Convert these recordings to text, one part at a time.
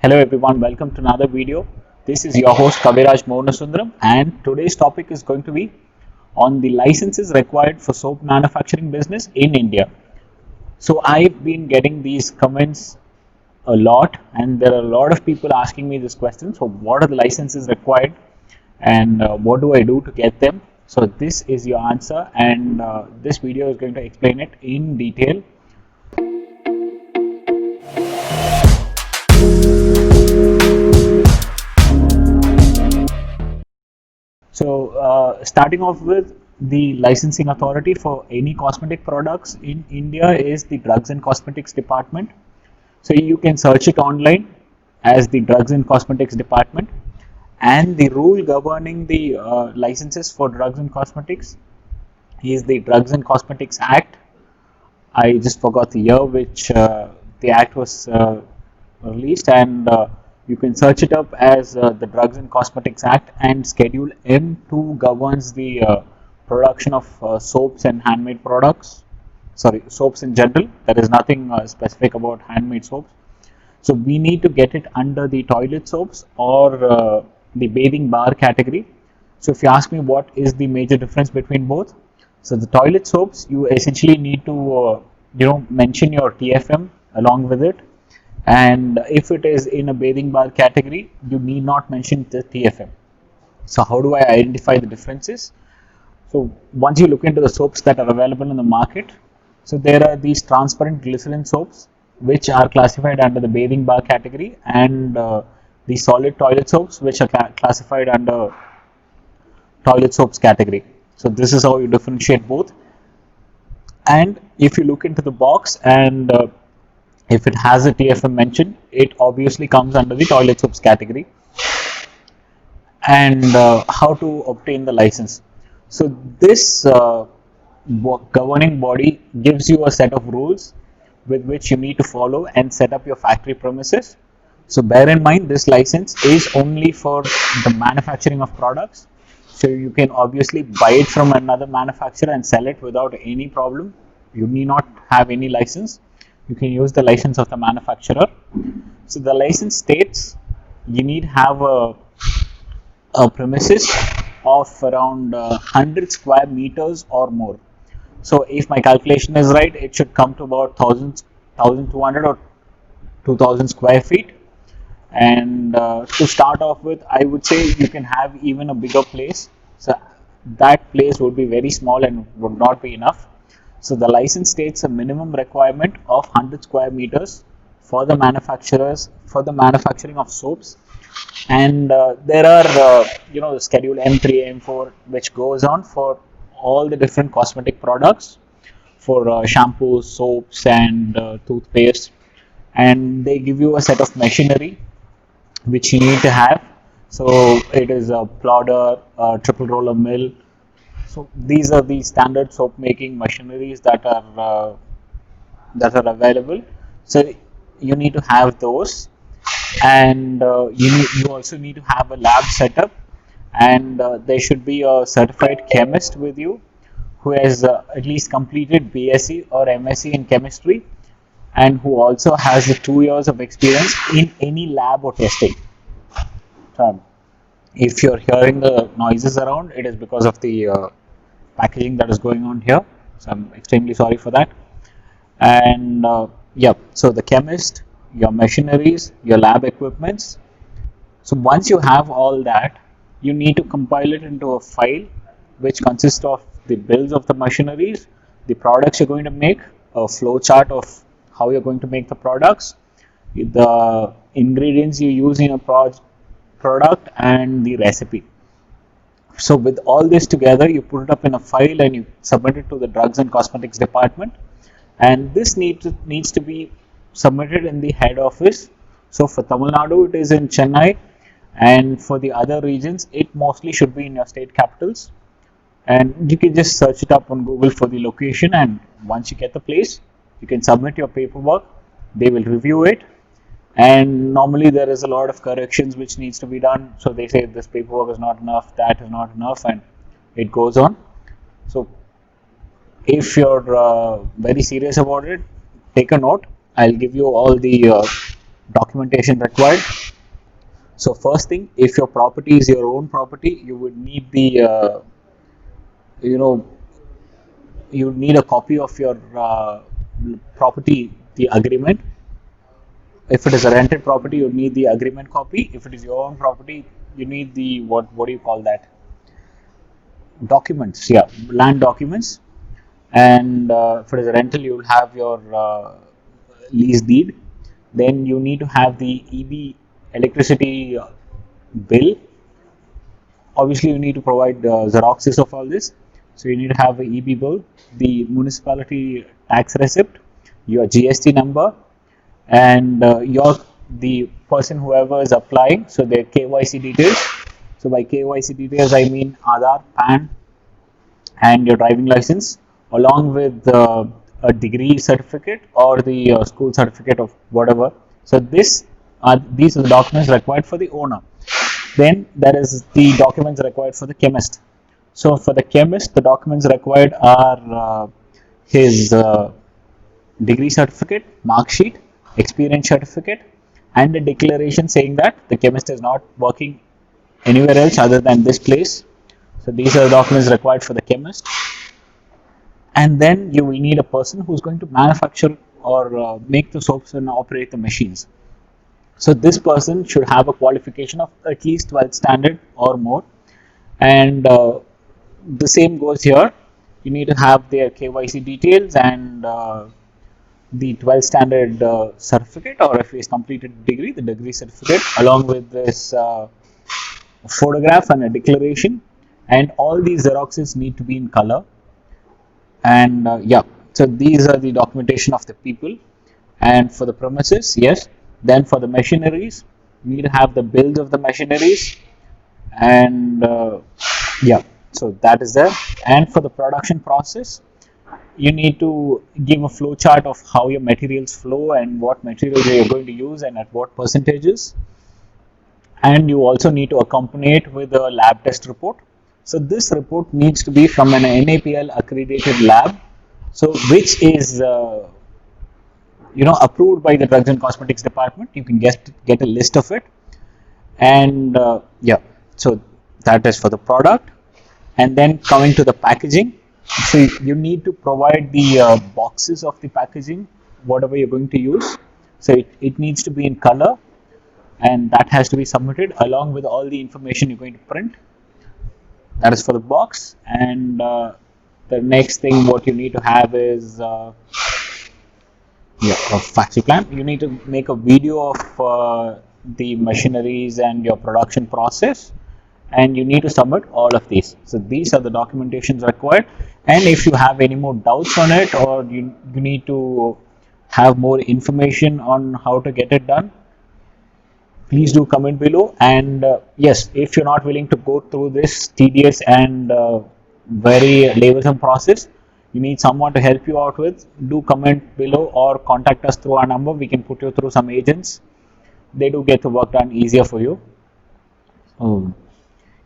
Hello everyone, welcome to another video. This is your host Kaviraj Mohansundaram, and today's topic is going to be on the licenses required for soap manufacturing business in India. So I've been getting these comments a lot, and there are a lot of people asking me this question. So what are the licenses required, and what do I do to get them? So this is your answer, and this video is going to explain it in detail. So, starting off with the licensing authority for any cosmetic products in India is the Drugs and Cosmetics Department. So, you can search it online as the Drugs and Cosmetics Department. And the rule governing the licenses for drugs and cosmetics is the Drugs and Cosmetics Act. I just forgot the year which the act was released, and you can search it up as the Drugs and Cosmetics Act, and Schedule M2 governs the production of soaps and handmade products. Sorry, soaps in general. There is nothing specific about handmade soaps. So we need to get it under the toilet soaps or the bathing bar category. So if you ask me what is the major difference between both, so the toilet soaps, you essentially need to mention your TFM along with it, and if it is in a bathing bar category, you need not mention the TFM. So how do I identify the differences? So once you look into the soaps that are available in the market, so there are these transparent glycerin soaps which are classified under the bathing bar category, and the solid toilet soaps which are classified under toilet soaps category. So this is how you differentiate both. And if you look into the box, and if it has a TFM mentioned, it obviously comes under the toilet soaps category. And how to obtain the license? So this governing body gives you a set of rules with which you need to follow and set up your factory premises. So bear in mind, this license is only for the manufacturing of products. So you can obviously buy it from another manufacturer and sell it without any problem. You need not have any license. You can use the license of the manufacturer. So the license states you need to have a premises of around 100 square meters or more. So if my calculation is right, it should come to about 1200 or 2000 square feet. And to start off with, I would say you can have even a bigger place. So that place would be very small and would not be enough. So the license states a minimum requirement of 100 square meters for the manufacturers, for the manufacturing of soaps. And there are Schedule M3, M4, which goes on for all the different cosmetic products, for shampoos, soaps, and toothpaste. And they give you a set of machinery which you need to have. So it is a plodder, a triple roller mill. So these are the standard soap making machineries that are available. So you need to have those, and you also need to have a lab setup, and there should be a certified chemist with you who has at least completed BSc or MSc in chemistry, and who also has the 2 years of experience in any lab or testing. So if you're hearing the noises around, it is because of the packaging that is going on here. So I'm extremely sorry for that. And so the chemist, your machineries, your lab equipments. So once you have all that, you need to compile it into a file which consists of the bills of the machineries, the products you're going to make, a flow chart of how you're going to make the products, the ingredients you use in a product, and the recipe. So with all this together, you put it up in a file and you submit it to the Drugs and Cosmetics Department, and this needs to be submitted in the head office. So for Tamil Nadu, it is in Chennai, and for the other regions, it mostly should be in your state capitals. And you can just search it up on Google for the location, and once you get the place, you can submit your paperwork. They will review it, and normally there is a lot of corrections which needs to be done. So they say this paperwork is not enough, that is not enough, and it goes on. So if you're very serious about it, take a note. I'll give you all the documentation required. So first thing, if your property is your own property, you would need the you know you need a copy of your property, the agreement. If it is a rented property, you need the agreement copy. If it is your own property, you need the what do you call that? Documents, yeah, land documents. And if it is a rental, you will have your lease deed. Then you need to have the EB electricity bill. Obviously, you need to provide xeroxes of all this. So you need to have the EB bill, the municipality tax receipt, your GST number, and the person whoever is applying, so their KYC details. So by KYC details, I mean Aadhaar, PAN, and your driving license, along with a degree certificate or the school certificate of whatever. So these are the documents required for the owner. Then there is the documents required for the chemist. So for the chemist, the documents required are his degree certificate, mark sheet, experience certificate, and a declaration saying that the chemist is not working anywhere else other than this place. So these are the documents required for the chemist. And then you will need a person who is going to manufacture or make the soaps and operate the machines. So this person should have a qualification of at least 12th standard or more. And the same goes here. You need to have their KYC details and the 12th standard certificate, or if he has completed degree, the degree certificate, along with this photograph and a declaration. And all these xeroxes need to be in color. And yeah, so these are the documentation of the people. And for the premises, yes. Then for the machineries, you need to have the bills of the machineries. And yeah, so that is there. And for the production process, you need to give a flow chart of how your materials flow and what materials you are going to use and at what percentages. And you also need to accompany it with a lab test report. So this report needs to be from an NAPL accredited lab, so which is approved by the Drugs and Cosmetics Department. You can get a list of it. And yeah, so that is for the product. And then coming to the packaging, so you need to provide the boxes of the packaging, whatever you're going to use. So it needs to be in color, and that has to be submitted along with all the information you're going to print. That is for the box. And the next thing what you need to have is a factory plan. You need to make a video of the machineries and your production process, and you need to submit all of these. So these are the documentations required. And if you have any more doubts on it, or you need to have more information on how to get it done, please do comment below. And yes, if you're not willing to go through this tedious and very laborious process, you need someone to help you out with, do comment below or contact us through our number. We can put you through some agents. They do get the work done easier for you.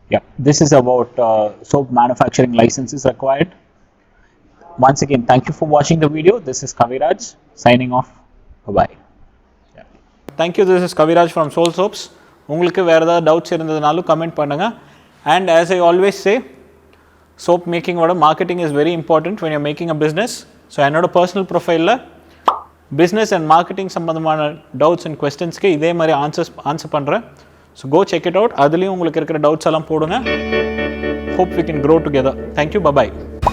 Yeah, this is about soap manufacturing licenses required. Once again, thank you for watching the video. This is Kaviraj signing off. Bye-bye. Thank you. This is Kaviraj from Soul Soaps. உங்களுக்கு வேறு ஏதாவது doubts இருந்ததுனாலும் comment பண்ணுங்கள். And as I always say, soap making ஓட marketing is very important when you're making a business. So என்னோட personal profileல business and marketing சம்பந்தமான doubts and questionsக்கு இதே மாதிரி answer பண்ணுறேன். So go check it out. அதுலேயும் உங்களுக்கு இருக்கிற doubts எல்லாம் போடுங்க. Hope we can grow together. Thank you. Bye-bye.